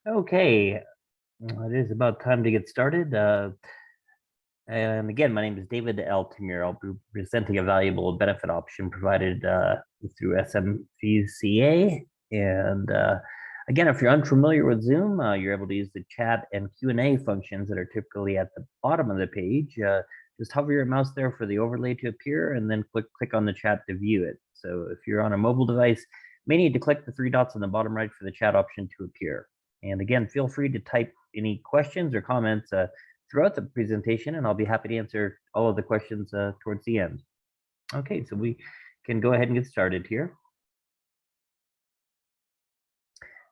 Okay, it is about time to get started. And again, my name is David L. Tamir. I'll be presenting a valuable benefit option provided through SMVCA. And again, if you're unfamiliar with Zoom, you're able to use the chat and Q&A functions that are typically at the bottom of the page. Just hover your mouse there for the overlay to appear, and then click on the chat to view it. So if you're on a mobile device, you may need to click the three dots on the bottom right for the chat option to appear. And again, feel free to type any questions or comments throughout the presentation, and I'll be happy to answer all of the questions towards the end. Okay, so we can go ahead and get started here.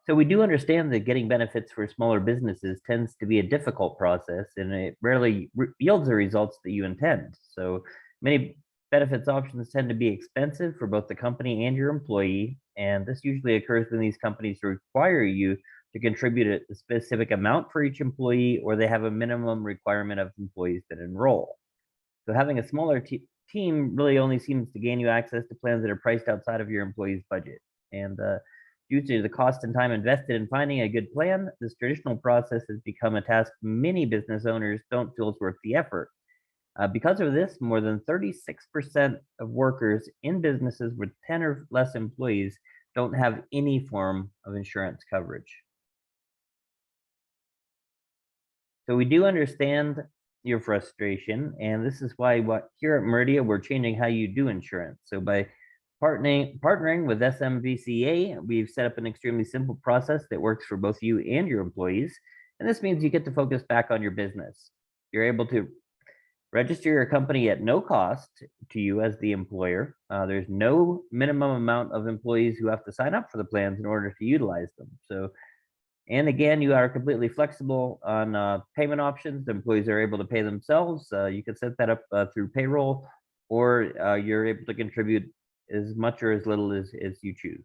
So we do understand that getting benefits for smaller businesses tends to be a difficult process, and it rarely yields the results that you intend. So many benefits options tend to be expensive for both the company and your employee, and this usually occurs when these companies require you to contribute a specific amount for each employee, or they have a minimum requirement of employees that enroll. So having a smaller team really only seems to gain you access to plans that are priced outside of your employee's budget. And due to the cost and time invested in finding a good plan, this traditional process has become a task many business owners don't feel is worth the effort. Because of this, more than 36% of workers in businesses with 10 or less employees don't have any form of insurance coverage. So we do understand your frustration, and this is why here at Meridia, we're changing how you do insurance. So by partnering with SMVCA, we've set up an extremely simple process that works for both you and your employees. And this means you get to focus back on your business. You're able to register your company at no cost to you as the employer. There's no minimum amount of employees who have to sign up for the plans in order to utilize them. So and again, you are completely flexible on payment options. The employees are able to pay themselves. You can set that up through payroll, or you're able to contribute as much or as little as you choose.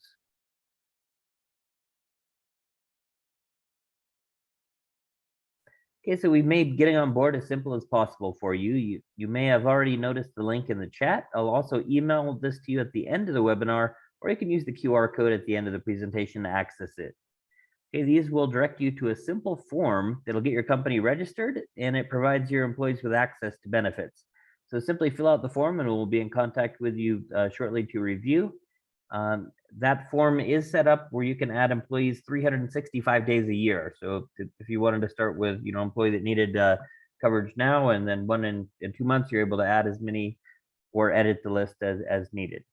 Okay, so we've made getting on board as simple as possible for you. You may have already noticed the link in the chat. I'll also email this to you at the end of the webinar, or you can use the QR code at the end of the presentation to access it. Okay, these will direct you to a simple form that'll get your company registered, and it provides your employees with access to benefits. So simply fill out the form and we'll be in contact with you shortly to review. That form is set up where you can add employees 365 days a year. So if you wanted to start with, employee that needed coverage now, and then one in 2 months, you're able to add as many or edit the list as needed.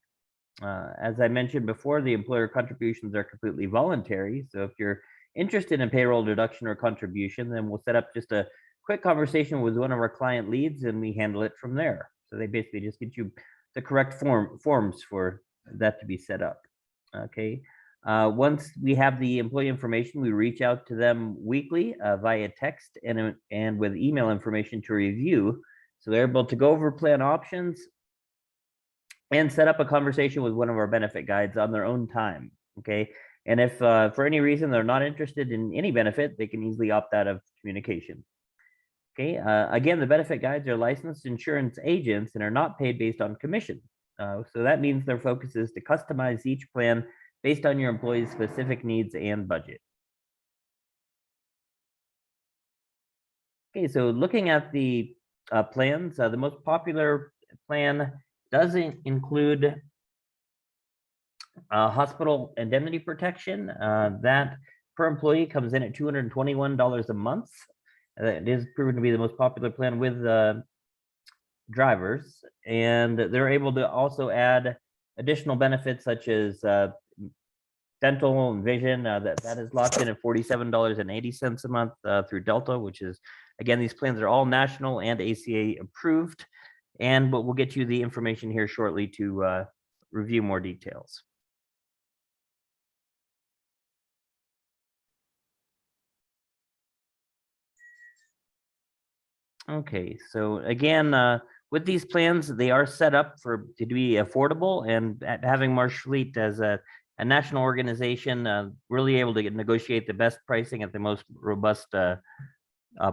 As I mentioned before, the employer contributions are completely voluntary. So if you're interested in payroll deduction or contribution, then we'll set up just a quick conversation with one of our client leads and we handle it from there. So they basically just get you the correct forms for that to be set up. Okay. Once we have the employee information, we reach out to them weekly via text and with email information to review. So they're able to go over plan options and set up a conversation with one of our benefit guides on their own time. Okay. And if for any reason they're not interested in any benefit, they can easily opt out of communication. Okay. Again, the benefit guides are licensed insurance agents and are not paid based on commission. So that means their focus is to customize each plan based on your employee's specific needs and budget. Okay, so looking at the plans, the most popular plan doesn't include hospital indemnity protection. That per employee comes in at $221 a month. It is proven to be the most popular plan with drivers, and they're able to also add additional benefits such as dental and vision. That is locked in at $47.80 a month through Delta, which is, again, these plans are all national and ACA approved. But we'll get you the information here shortly to review more details. Okay, so again, with these plans, they are set up to be affordable, and having Marsh Fleet as a national organization, really able to negotiate the best pricing at the most robust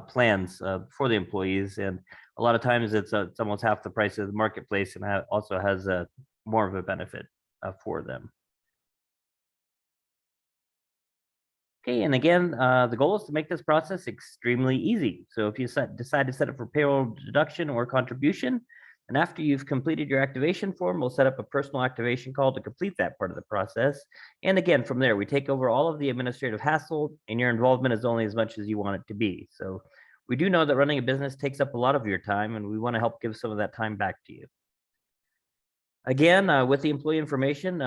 plans for the employees. And a lot of times it's almost half the price of the marketplace, and also has more of a benefit for them. Okay, and again, the goal is to make this process extremely easy. So if you decide to set up for payroll deduction or contribution, and after you've completed your activation form, we'll set up a personal activation call to complete that part of the process. And again, from there, we take over all of the administrative hassle, and your involvement is only as much as you want it to be. So we do know that running a business takes up a lot of your time, and we want to help give some of that time back to you. Again, with the employee information,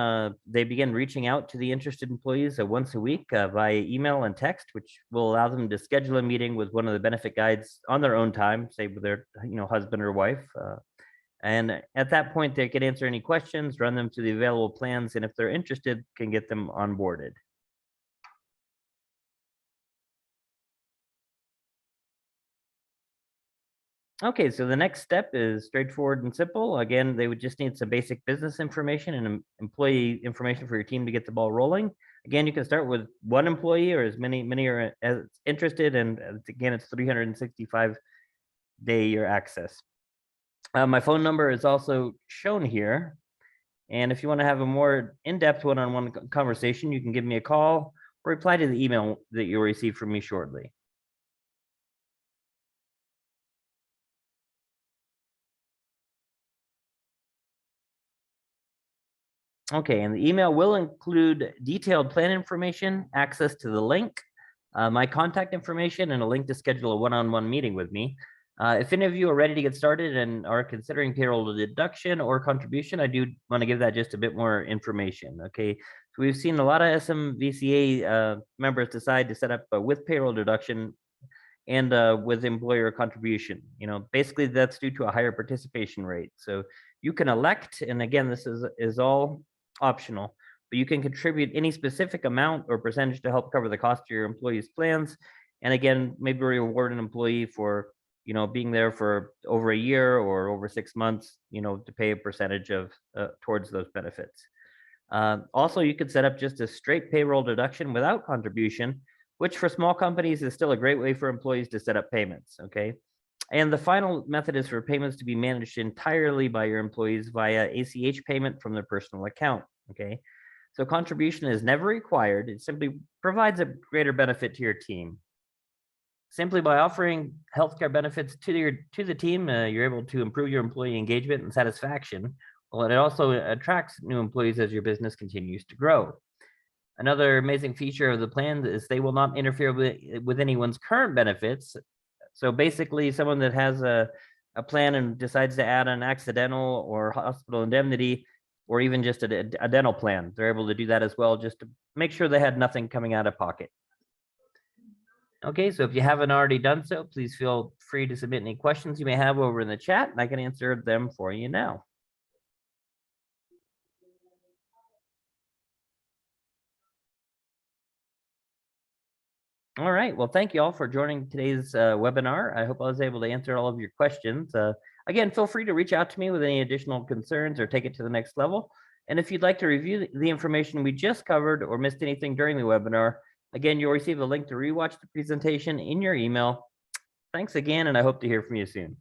they begin reaching out to the interested employees once a week via email and text, which will allow them to schedule a meeting with one of the benefit guides on their own time, say with their husband or wife. And at that point, they can answer any questions, run them through the available plans, and if they're interested, can get them onboarded. Okay, so the next step is straightforward and simple. Again, they would just need some basic business information and employee information for your team to get the ball rolling. Again, you can start with one employee or as many are as interested, and again, it's 365-day year access. My phone number is also shown here, and if you want to have a more in-depth one-on-one conversation, you can give me a call or reply to the email that you'll receive from me shortly. Okay, and the email will include detailed plan information, access to the link, my contact information, and a link to schedule a one-on-one meeting with me. If any of you are ready to get started and are considering payroll deduction or contribution, I do want to give that just a bit more information. Okay, so we've seen a lot of SMVCA members decide to set up with payroll deduction and with employer contribution. Basically that's due to a higher participation rate. So you can elect, and again, this is all optional, but you can contribute any specific amount or percentage to help cover the cost of your employees' plans. And again, maybe reward an employee for being there for over a year or over 6 months, to pay a percentage of towards those benefits. Also, you could set up just a straight payroll deduction without contribution, which for small companies is still a great way for employees to set up payments. Okay. And the final method is for payments to be managed entirely by your employees via ACH payment from their personal account. Okay. So contribution is never required. It simply provides a greater benefit to your team. Simply by offering healthcare benefits to the team, you're able to improve your employee engagement and satisfaction. Well, it also attracts new employees as your business continues to grow. Another amazing feature of the plan is they will not interfere with anyone's current benefits. So basically, someone that has a plan and decides to add an accidental or hospital indemnity, or even just a dental plan, they're able to do that as well, just to make sure they had nothing coming out of pocket. Okay, so if you haven't already done so, please feel free to submit any questions you may have over in the chat, and I can answer them for you now. All right, well, thank you all for joining today's webinar. I hope I was able to answer all of your questions. Again, feel free to reach out to me with any additional concerns or take it to the next level. And if you'd like to review the information we just covered or missed anything during the webinar, again, you'll receive a link to rewatch the presentation in your email. Thanks again, and I hope to hear from you soon.